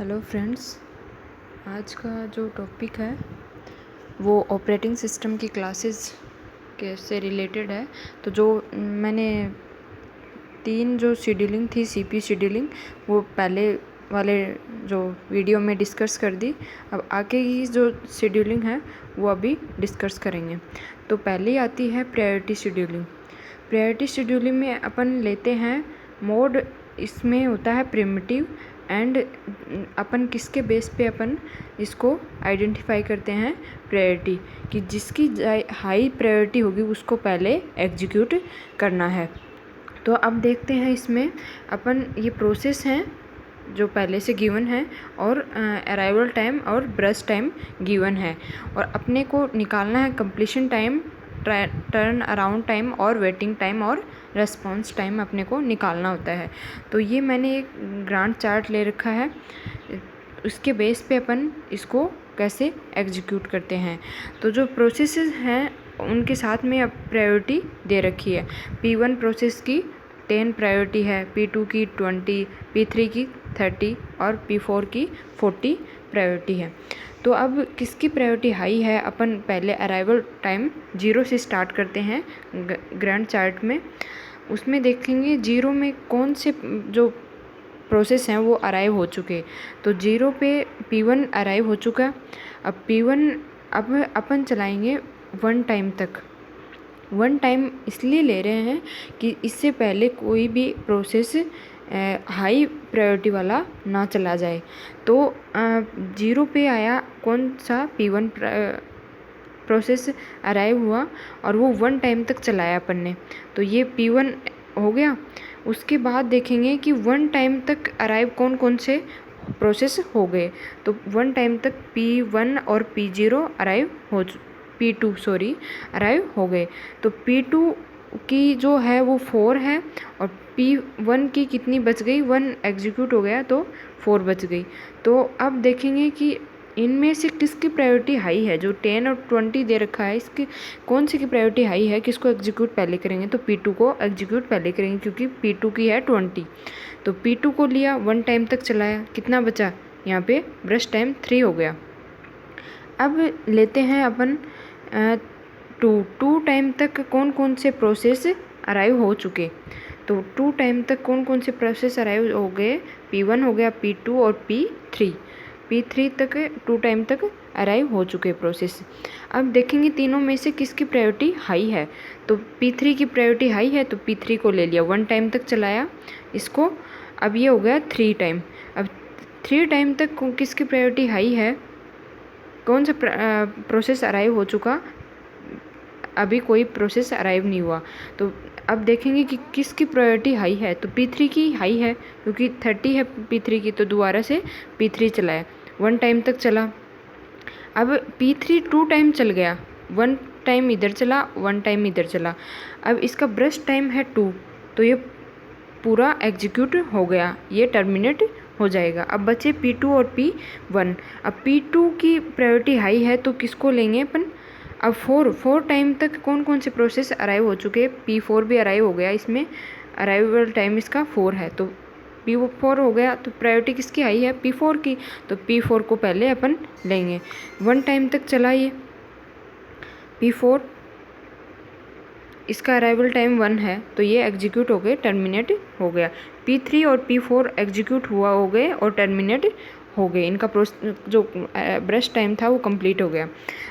Hello friends, आज का जो टॉपिक है वो ऑपरेटिंग सिस्टम की क्लासेस के से रिलेटेड है। तो जो मैंने 3 जो शेड्यूलिंग थी सीपीयू शेड्यूलिंग, वो पहले वाले जो वीडियो में डिस्कस कर दी। अब आगे की जो शेड्यूलिंग है वो अभी डिस्कस करेंगे। तो पहले आती है प्रायोरिटी शेड्यूलिंग। प्रायोरिटी शेड्यूलिंग में अपन लेते हैं मोड, इसमें होता है प्रिमिटिव एंड अपन किसके बेस पे अपन इसको आइडेंटिफाई करते हैं प्रायोरिटी, कि जिसकी हाई प्रायोरिटी होगी उसको पहले एग्जीक्यूट करना है। तो अब देखते हैं इसमें अपन ये प्रोसेस हैं जो पहले से गिवन है और अराइवल टाइम और ब्रस्ट टाइम गिवन है, और अपने को निकालना है completion time, turn around time और वेटिंग टाइम और रेस्पॉन्स टाइम अपने को निकालना होता है। तो ये मैंने एक ग्रांट चार्ट ले रखा है, उसके बेस पे अपन इसको कैसे एग्जीक्यूट करते हैं। तो जो प्रोसेसेस हैं उनके साथ में अब प्रायोरिटी दे रखी है। P1 प्रोसेस की 10 प्रायोरिटी है, P2 की 20, P3 की 30 और P4 की 40 प्रायोरिटी है। तो अब किसकी प्रायोरिटी हाई है, अपन पहले अराइवल टाइम 0 से स्टार्ट करते हैं ग्रैंड चार्ट में। उसमें देखेंगे 0 में कौन से जो प्रोसेस हैं वो अराइव हो चुके। तो 0 पे P1 अराइव हो चुका। अब P1 अब अपन चलाएंगे 1 टाइम तक। 1 टाइम इसलिए ले रहे हैं कि इससे पहले कोई भी प्रोसेस हाई प्रायोरिटी वाला ना चला जाए। तो 0 पे आया कौन सा P1 प्रोसेस अराइव हुआ और वो 1 टाइम तक चलाया अपन ने, तो ये P1 हो गया। उसके बाद देखेंगे कि 1 टाइम तक अराइव कौन कौन से प्रोसेस हो गए। तो 1 टाइम तक P1 और P0 अराइव हो P2 सॉरी अराइव हो गए। तो P2 की जो है वो 4 है और P1 की कितनी बच गई, 1 एग्जीक्यूट हो गया तो 4 बच गई। तो अब देखेंगे कि इनमें से किसकी प्रायोरिटी हाई है। जो 10 और 20 दे रखा है, इसकी कौन सी की प्रायोरिटी हाई है, किसको एग्जीक्यूट पहले करेंगे। तो P2 को एग्जीक्यूट पहले करेंगे क्योंकि P2 की है 20। तो P2 को लिया, 1 टाइम तक चलाया, कितना बचा यहाँ पे, ब्रश टाइम 3 हो गया। अब लेते हैं अपन 2 टाइम तक कौन कौन से प्रोसेस अराइव हो चुके। तो 2 टाइम तक कौन कौन से प्रोसेस अराइव हो गए, P1 हो गया, P2 और P3 तक 2 टाइम तक अराइव हो चुके प्रोसेस। अब देखेंगे तीनों में से किसकी प्रायोरिटी हाई है। तो P3 की प्रायोरिटी हाई है तो P3 को ले लिया, 1 टाइम तक चलाया इसको। अब ये हो गया 3 टाइम। अब 3 टाइम तक किसकी प्रायोरिटी हाई है, कौन सा प्रोसेस अराइव हो चुका, अभी कोई प्रोसेस अराइव नहीं हुआ। तो अब देखेंगे कि किसकी प्रायोरिटी हाई है। तो P3 की हाई है क्योंकि 30 है P3 की, तो दोबारा से P3 चलाया, 1 टाइम तक चला। अब P3 2 टाइम चल गया, 1 टाइम इधर चला, 1 टाइम इधर चला। अब इसका ब्रश टाइम है 2, तो ये पूरा एग्जीक्यूट हो गया, ये टर्मिनेट हो जाएगा। अब बचे P2 और P1। अब P2 की प्रायोरिटी हाई है तो किसको लेंगे अपन। अब 4 टाइम तक कौन कौन से प्रोसेस अराइव हो चुके, P4 भी अराइव हो गया, इसमें अराइवल टाइम इसका 4 है तो P4 हो गया। तो प्रायोरिटी किसकी हाई है, P4 की, तो P4 को पहले अपन लेंगे। 1 टाइम तक चला ये P4, इसका अराइवल टाइम 1 है तो ये एग्जीक्यूट हो गए, टर्मिनेट हो गया। P3 और P4 एग्जीक्यूट हुआ हो गए और टर्मिनेट हो गए, इनका जो ब्रश टाइम था वो कंप्लीट हो गया।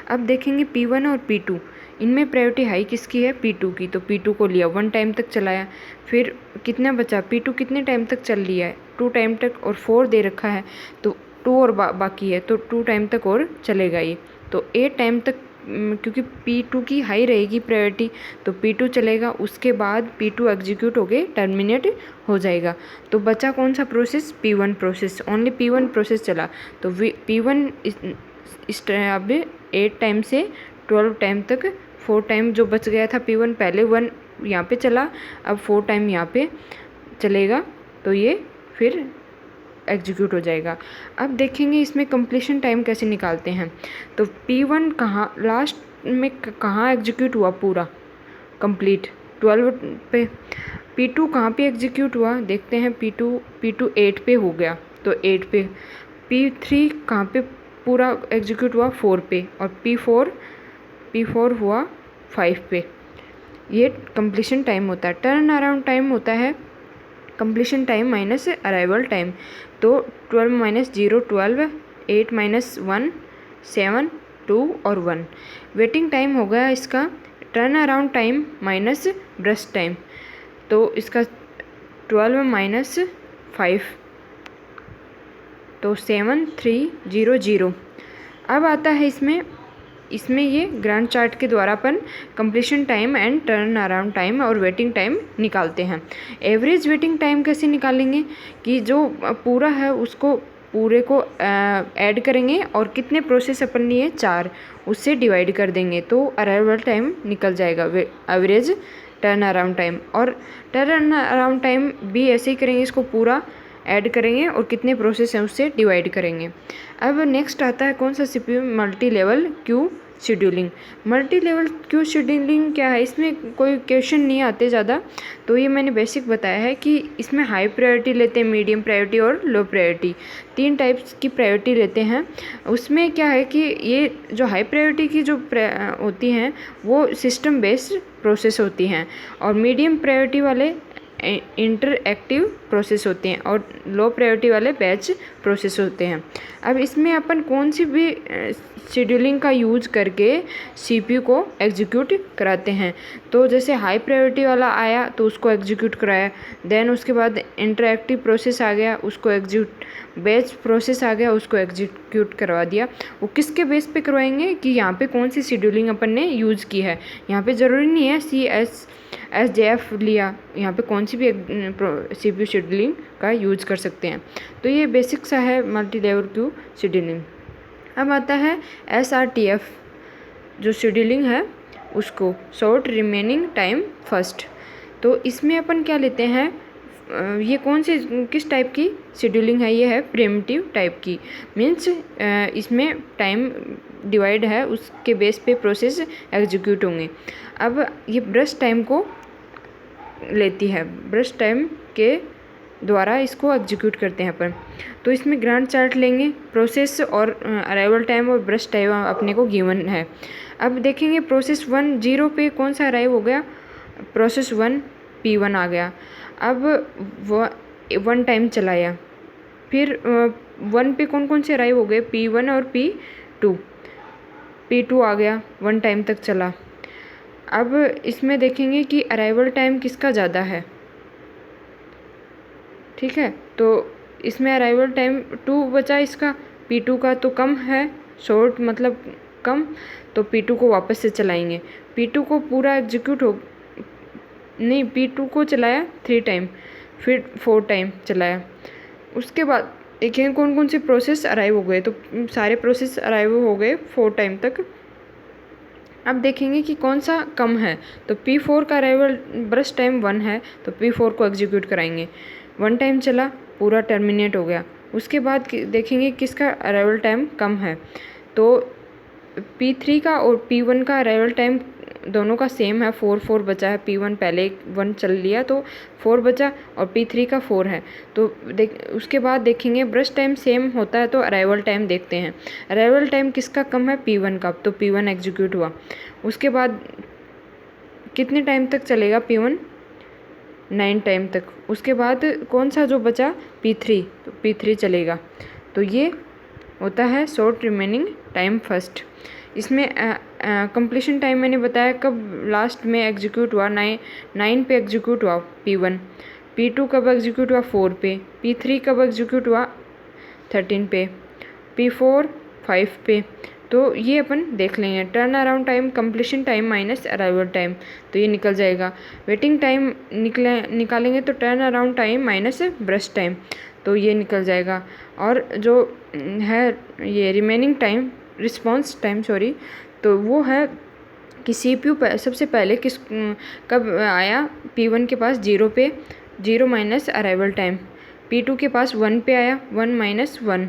अब देखेंगे P1 और P2, इनमें प्रायोरिटी हाई किसकी है, P2 की। तो P2 को लिया, 1 टाइम तक चलाया, फिर कितना बचा, P2 कितने टाइम तक चल लिया है, 2 टाइम तक, और 4 दे रखा है तो 2 और बाकी है तो 2 टाइम तक और चलेगा ये। तो 8 टाइम तक क्योंकि P2 की हाई रहेगी प्रायोरिटी तो P2 चलेगा, उसके बाद P2 एग्जीक्यूट हो गए, टर्मिनेट हो जाएगा। तो बचा कौन सा process, P1 process, only P1 process चला। तो P1 अब 8 टाइम से 12 टाइम तक, 4 टाइम जो बच गया था P1, पहले 1 यहाँ पे चला, अब 4 टाइम यहाँ पे चलेगा तो ये फिर एग्जीक्यूट हो जाएगा। अब देखेंगे इसमें कंप्लीशन टाइम कैसे निकालते हैं। तो P1 कहाँ लास्ट में कहाँ एग्जीक्यूट हुआ पूरा कंप्लीट, 12 पे। P2 कहाँ पे एग्जीक्यूट हुआ देखते हैं, P2 8 पे हो गया तो 8 पे P3 कहाँ पे पूरा एग्जीक्यूट हुआ, 4 पे, और P4 हुआ 5 पे। ये कंप्लीशन टाइम होता है। टर्न अराउंड टाइम होता है completion time minus arrival time. तो 12 माइनस 0 12, 8 माइनस 1 7, 2 और 1। वेटिंग टाइम हो गया इसका turn around time minus brush time. तो इसका 12 माइनस 5, तो 7 3 0 0। अब आता है इसमें ये ग्रांड चार्ट के द्वारा अपन completion time and turnaround time और वेटिंग टाइम निकालते हैं। एवरेज वेटिंग टाइम कैसे निकालेंगे कि जो पूरा है उसको पूरे को ऐड करेंगे और कितने प्रोसेस अपन लिए 4, उससे डिवाइड कर देंगे तो अराइवल टाइम निकल जाएगा, एवरेज टर्न अराउंड टाइम। और टर्न अराउंड टाइम भी ऐसे ही करेंगे, इसको पूरा ऐड करेंगे और कितने प्रोसेस हैं उससे डिवाइड करेंगे। अब नेक्स्ट आता है कौन सा CPU, multi level queue scheduling. Multi level queue scheduling क्या है, इसमें कोई क्वेश्चन नहीं आते ज़्यादा, तो ये मैंने बेसिक बताया है कि इसमें हाई प्रायोरिटी लेते हैं, मीडियम प्रायोरिटी और लो प्रायोरिटी, 3 टाइप्स की प्रायोरिटी लेते हैं। उसमें क्या है कि ये जो हाई प्रायोरिटी की जो होती हैं वो सिस्टम बेस्ड प्रोसेस होती हैं, और मीडियम प्रायोरिटी वाले इंटरएक्टिव प्रोसेस होते हैं, और लो प्रायोरिटी वाले बैच प्रोसेस होते हैं। अब इसमें अपन कौन सी भी शेड्यूलिंग का यूज करके CPU को एग्जीक्यूट कराते हैं। तो जैसे हाई प्रायोरिटी वाला आया तो उसको एग्जीक्यूट कराया, देन उसके बाद इंटरएक्टिव प्रोसेस आ गया उसको एग्जीक्यूट, बैच प्रोसेस आ गया उसको एग्जीक्यूट करवा दिया। वो किसके बेस पे करवाएंगे कि यहाँ पे कौन सी शेड्यूलिंग अपन ने यूज़ की है। यहाँ पे ज़रूरी नहीं है CSJF लिया, यहाँ पे कौन सी भी CPU शेड्यूलिंग का यूज कर सकते हैं। तो ये बेसिक सा है मल्टी लेवल क्यू शेड्यूलिंग। अब आता है SRTF जो शेड्यूलिंग है उसको, शॉर्ट रिमेनिंग टाइम फर्स्ट। तो इसमें अपन क्या लेते हैं, ये किस टाइप की शेड्यूलिंग है, ये है प्रिमिटिव टाइप की। मीन्स इसमें टाइम डिवाइड है, उसके बेस पे प्रोसेस एग्जीक्यूट होंगे। अब ये ब्रश टाइम को लेती है, ब्रश टाइम के द्वारा इसको एग्जीक्यूट करते हैं अपन। तो इसमें ग्रांड चार्ट लेंगे, प्रोसेस और अराइवल टाइम और ब्रश टाइम अपने को गिवन है। अब देखेंगे प्रोसेस 1 0 पे कौन सा अराइव हो गया, प्रोसेस 1 P1 आ गया। अब 1 टाइम चलाया, फिर 1 पे कौन से अराइव हो गए, P1 और P2 आ गया, 1 टाइम तक चला। अब इसमें देखेंगे कि अराइवल टाइम किसका ज़्यादा है, ठीक है। तो इसमें अराइवल टाइम 2 बचा, इसका P2 का तो कम है, शॉर्ट मतलब कम, तो P2 को वापस से चलाएंगे। P2 को पूरा एग्जीक्यूट P2 को चलाया 3 टाइम, फिर 4 टाइम चलाया। उसके बाद देखें कौन से प्रोसेस अराइव हो गए, तो सारे प्रोसेस अराइव हो गए 4 टाइम तक। अब देखेंगे कि कौन सा कम है, तो P4 का अराइवल ब्रश टाइम 1 है, तो P4 को एग्जीक्यूट कराएंगे। 1 टाइम चला, पूरा टर्मिनेट हो गया। उसके बाद देखेंगे किसका अराइवल टाइम कम है, तो P3 का और P1 का अराइवल टाइम दोनों का सेम है, 4 बचा है। P1 पहले 1 चल लिया तो 4 बचा, और P3 का 4 है। तो उसके बाद देखेंगे ब्रश टाइम सेम होता है तो अराइवल टाइम देखते हैं। अराइवल टाइम किसका कम है, P1 का, तो P1 एग्जीक्यूट हुआ। उसके बाद कितने टाइम तक चलेगा P1, 9 टाइम तक। उसके बाद कौन सा जो बचा, P3, तो P3 चलेगा। तो ये होता है शॉर्ट रिमेनिंग टाइम फर्स्ट। इसमें कंप्लीशन टाइम मैंने बताया कब लास्ट में एग्जीक्यूट हुआ, 9 पे एग्जीक्यूट हुआ P1, P2 कब एग्जीक्यूट हुआ 4 पे, P3 कब एग्जीक्यूट हुआ 13 पे, P4 5 पे। तो ये अपन देख लेंगे, turn around time completion time minus arrival time, तो ये निकल जाएगा। वेटिंग टाइम निकालेंगे तो turn around time minus brush time, तो ये निकल जाएगा। और जो है ये remaining time, response time sorry, तो वो है कि CPU सबसे पहले कब आया, P1 के पास 0 पे, 0 माइनस अराइवल टाइम, P2 के पास 1 पे आया, 1 माइनस 1,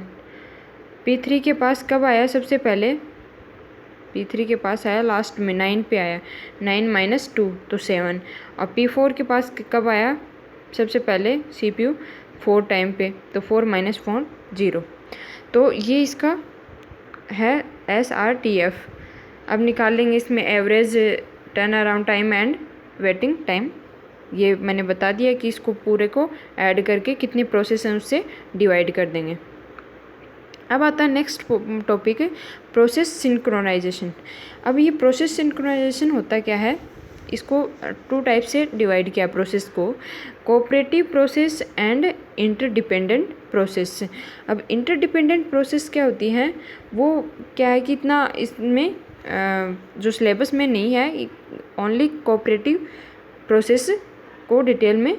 P3 के पास कब आया सबसे पहले, P3 के पास आया लास्ट में 9 पे आया, 9 माइनस 2 तो 7, और P4 के पास कब आया सबसे पहले CPU 4 टाइम पे, तो 4 माइनस 4 0। तो ये इसका है SRTF। अब निकाल लेंगे इसमें average turn around time and waiting time. ये मैंने बता दिया कि इसको पूरे को ऐड करके कितनी प्रोसेस हैं उससे डिवाइड कर देंगे। अब आता है नेक्स्ट टॉपिक, प्रोसेस सिंक्रोनाइजेशन। अब ये प्रोसेस सिंक्रोनाइजेशन होता क्या है, इसको 2 टाइप से डिवाइड किया प्रोसेस को, cooperative process and interdependent process. अब इंटरडिपेंडेंट प्रोसेस क्या होती हैं, वो क्या है कि इतना इसमें जो सिलेबस में नहीं है, ओनली कोऑपरेटिव प्रोसेस को डिटेल में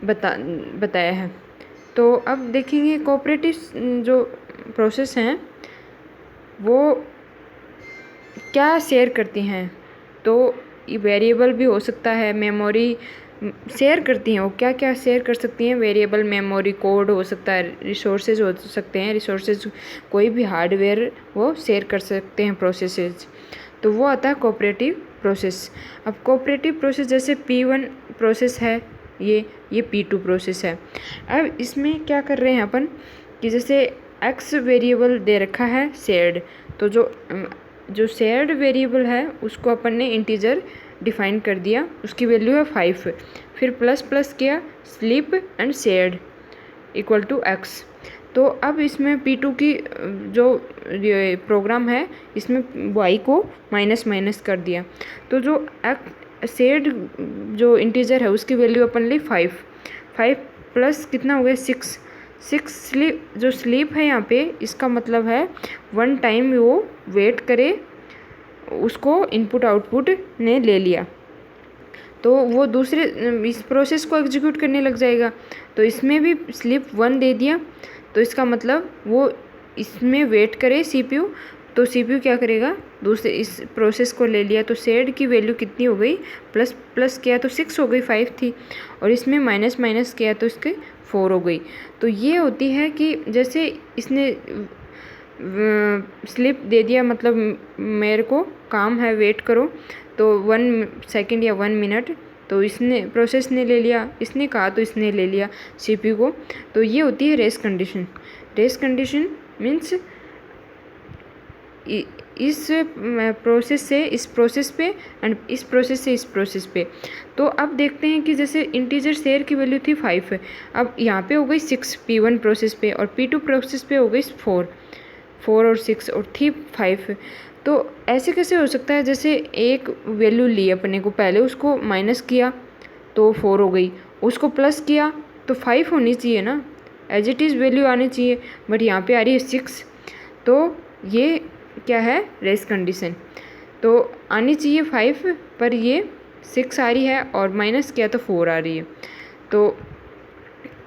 बताया है। तो अब देखेंगे कोऑपरेटिव जो प्रोसेस हैं वो क्या शेयर करती हैं। तो वेरिएबल भी हो सकता है, मेमोरी शेयर करती हैं। वो क्या क्या शेयर कर सकती हैं, वेरिएबल, मेमोरी, कोड हो सकता है, रिसोर्सेज हो सकते हैं, रिसोर्सेज कोई भी हार्डवेयर वो शेयर कर सकते हैं प्रोसेसेज। तो वो आता है कोऑपरेटिव प्रोसेस। अब कोऑपरेटिव प्रोसेस जैसे P1 प्रोसेस है, ये P2 प्रोसेस है। अब इसमें क्या कर रहे हैं अपन कि जैसे x वेरिएबल दे रखा है शेयर्ड, तो जो शेयर्ड वेरिएबल है उसको अपन ने इंटीजर डिफाइन कर दिया, उसकी वैल्यू है 5, फिर प्लस प्लस किया sleep and shared equal to x। तो अब इसमें P2 की जो प्रोग्राम है इसमें y को माइनस माइनस कर दिया, तो जो शेयर्ड जो इंटीजर है उसकी वैल्यू अपन ली 5 प्लस कितना हो गया 6 स्लीप। जो स्लीप है यहाँ पे इसका मतलब है 1 टाइम वो वेट करे, उसको इनपुट आउटपुट ने ले लिया तो वो दूसरे इस प्रोसेस को एग्जीक्यूट करने लग जाएगा। तो इसमें भी स्लीप 1 दे दिया, तो इसका मतलब वो इसमें वेट करे CPU, तो CPU क्या करेगा, दूसरे इस प्रोसेस को ले लिया। तो शेयर्ड की वैल्यू कितनी हो गई, प्लस प्लस किया तो 6 हो गई, 5 थी, और इसमें माइनस माइनस किया तो इसके 4 हो गई। तो ये होती है कि जैसे इसने स्लिप दे दिया, मतलब मेरे को काम है वेट करो, तो 1 सेकेंड या 1 मिनट, तो इसने प्रोसेस ने ले लिया, इसने कहा तो इसने ले लिया CPU को। तो ये होती है rest condition. Rest condition means इस प्रोसेस से इस प्रोसेस पे एंड इस प्रोसेस से इस प्रोसेस पे। तो अब देखते हैं कि जैसे इंटीजर शेयर की वैल्यू थी 5, अब यहाँ पे हो गई 6 P1 प्रोसेस पे, और P2 प्रोसेस पे हो गई 4 और 6 और थी 5। तो ऐसे कैसे हो सकता है, जैसे एक वैल्यू ली अपने को, पहले उसको माइनस किया तो 4 हो गई, उसको प्लस किया तो 5 होनी चाहिए ना, एज इट इज़ वैल्यू आनी चाहिए, बट यहाँ पे आ रही है 6। तो ये क्या है, रेस्ट कंडीशन। तो आनी चाहिए 5 पर ये 6 आ रही है, और माइनस किया तो 4 आ रही है। तो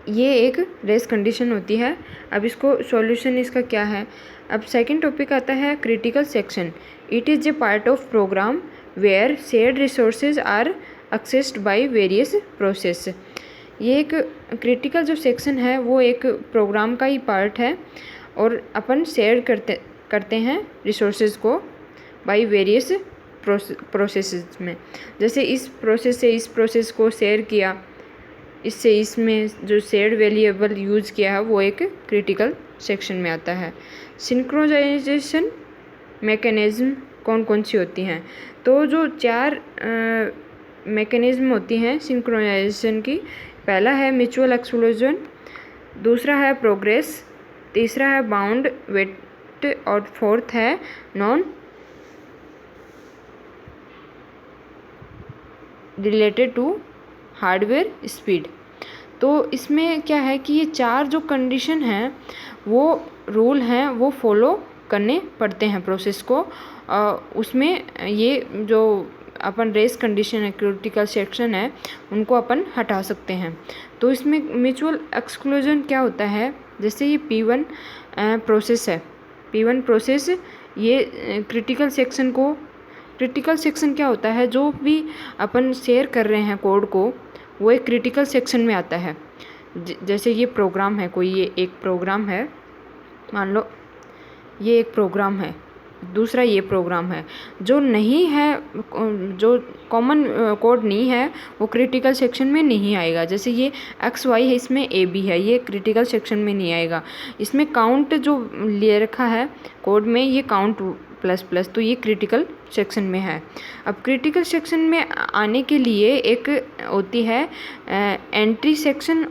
ये एक रेस्ट कंडीशन होती है। अब इसको सॉल्यूशन इसका क्या है। अब सेकंड टॉपिक आता है critical section. It is a part of program where shared resources are accessed by various process. ये एक क्रिटिकल जो सेक्शन है वो एक प्रोग्राम का ही पार्ट है, और अपन शेयर करते हैं रिसोर्सेज को बाय वेरियस प्रोसेसेस में। जैसे इस प्रोसेस से इस प्रोसेस को शेयर किया, इससे इसमें जो शेयर्ड वेरिएबल यूज़ किया है वो एक क्रिटिकल सेक्शन में आता है। सिंक्रोनाइजेशन मैकेनिज्म कौन कौन सी होती हैं, तो जो 4 मैकेनिज्म होती हैं सिंक्रोनाइजेशन की। पहला है म्यूचुअल एक्सक्लूजन, दूसरा है प्रोग्रेस, तीसरा है बाउंड वेट, और फोर्थ है non related to hardware speed. तो इसमें क्या है कि ये 4 जो कंडीशन हैं वो रूल हैं वो फॉलो करने पड़ते हैं प्रोसेस को। उसमें ये जो अपन रेस कंडीशन है, क्रिटिकल सेक्शन है, उनको अपन हटा सकते हैं। तो इसमें म्यूचुअल एक्सक्लूजन क्या होता है, जैसे ये P1 प्रोसेस है, P1 प्रोसेस ये क्रिटिकल सेक्शन क्या होता है, जो भी अपन शेयर कर रहे हैं कोड को वो एक क्रिटिकल सेक्शन में आता है। जैसे ये प्रोग्राम है, कोई ये एक प्रोग्राम है, मान लो ये एक प्रोग्राम है, दूसरा ये प्रोग्राम है। जो नहीं है, जो कॉमन कोड नहीं है वो क्रिटिकल सेक्शन में नहीं आएगा। जैसे ये XY है, इसमें AB है, ये क्रिटिकल सेक्शन में नहीं आएगा। इसमें काउंट जो ले रखा है कोड में, ये काउंट प्लस प्लस, तो ये क्रिटिकल सेक्शन में है। अब क्रिटिकल सेक्शन में आने के लिए एक होती है एंट्री सेक्शन,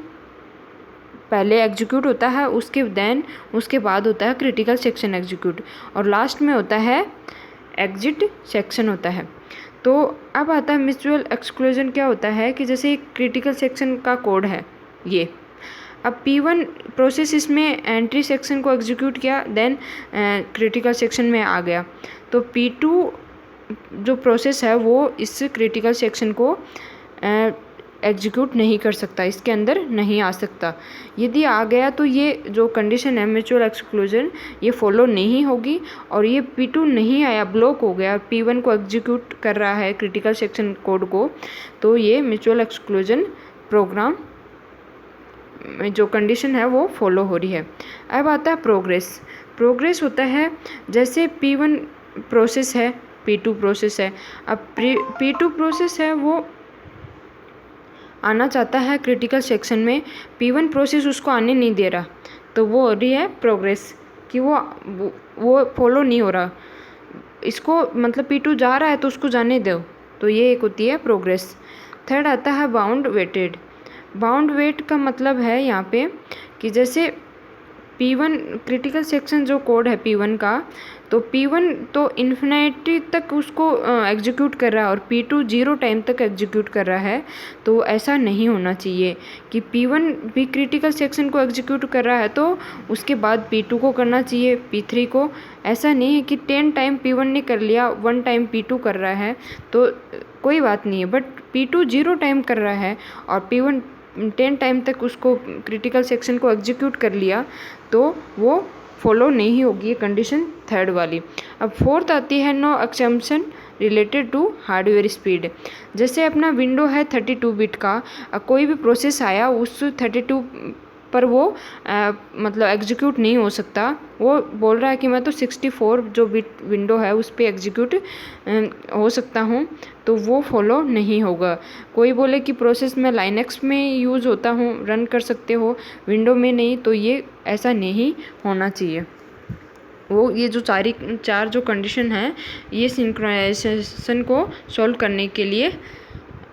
पहले एग्जीक्यूट होता है, उसके बाद होता है क्रिटिकल सेक्शन एग्जीक्यूट, और लास्ट में होता है एग्जिट सेक्शन होता है। तो अब आता है म्यूचुअल एक्सक्लूजन। क्या होता है कि जैसे क्रिटिकल सेक्शन का कोड है ये, अब P1 प्रोसेस इसमें एंट्री सेक्शन को एग्जीक्यूट किया, देन क्रिटिकल सेक्शन में आ गया, तो P2 जो प्रोसेस है वो इस क्रिटिकल सेक्शन को एग्जीक्यूट नहीं कर सकता, इसके अंदर नहीं आ सकता। यदि आ गया तो ये जो कंडीशन है म्यूचुअल एक्सक्लूजन, ये फॉलो नहीं होगी, और ये P2 नहीं आया, ब्लॉक हो गया, P1 को एग्जीक्यूट कर रहा है क्रिटिकल सेक्शन कोड को, तो ये म्यूचुअल एक्सक्लूजन प्रोग्राम जो कंडीशन है वो फॉलो हो रही है। अब आता है प्रोग्रेस। प्रोग्रेस होता है जैसे P1 प्रोसेस है, P2 प्रोसेस है, अब P2 प्रोसेस है वो आना चाहता है क्रिटिकल सेक्शन में, P1 प्रोसेस उसको आने नहीं दे रहा, तो वो हो रही है प्रोग्रेस, कि वो फॉलो नहीं हो रहा, इसको मतलब P2 जा रहा है तो उसको जाने दो, तो ये एक होती है प्रोग्रेस। थर्ड आता है बाउंड वेटेड। बाउंड वेट का मतलब है यहाँ पे कि जैसे P1 क्रिटिकल सेक्शन जो कोड है P1 का, तो P1 तो इन्फिनिटी तक उसको एग्जीक्यूट कर रहा है और P2 0 टाइम तक एग्जीक्यूट कर रहा है। तो ऐसा नहीं होना चाहिए कि P1 भी क्रिटिकल सेक्शन को एग्जीक्यूट कर रहा है तो उसके बाद P2 को करना चाहिए, P3 को। ऐसा नहीं है कि 10 टाइम P1 ने कर लिया, 1 टाइम P2 कर रहा है तो कोई बात नहीं है, बट P2 0 टाइम कर रहा है और P1 10 टाइम तक उसको क्रिटिकल सेक्शन को एग्जीक्यूट कर लिया, तो वो फॉलो नहीं होगी, ये कंडीशन थर्ड वाली। अब फोर्थ आती है no exception related to hardware speed. जैसे अपना विंडो है 32 बिट का, कोई भी प्रोसेस आया उस 32 पर वो मतलब एग्जीक्यूट नहीं हो सकता, वो बोल रहा है कि मैं तो 64 जो बिट विंडो है उस पर एग्जीक्यूट हो सकता हूँ, तो वो फॉलो नहीं होगा। कोई बोले कि प्रोसेस में लाइनक्स में यूज़ होता हूँ, रन कर सकते हो, विंडो में नहीं, तो ये ऐसा नहीं होना चाहिए। वो ये जो चार जो कंडीशन है, ये सिंक्रोनाइजेशन को सॉल्व करने के लिए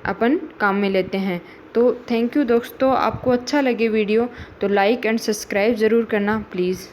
अपन काम में लेते हैं। तो थैंक यू दोस्तों, आपको अच्छा लगे वीडियो तो लाइक एंड सब्सक्राइब ज़रूर करना प्लीज़।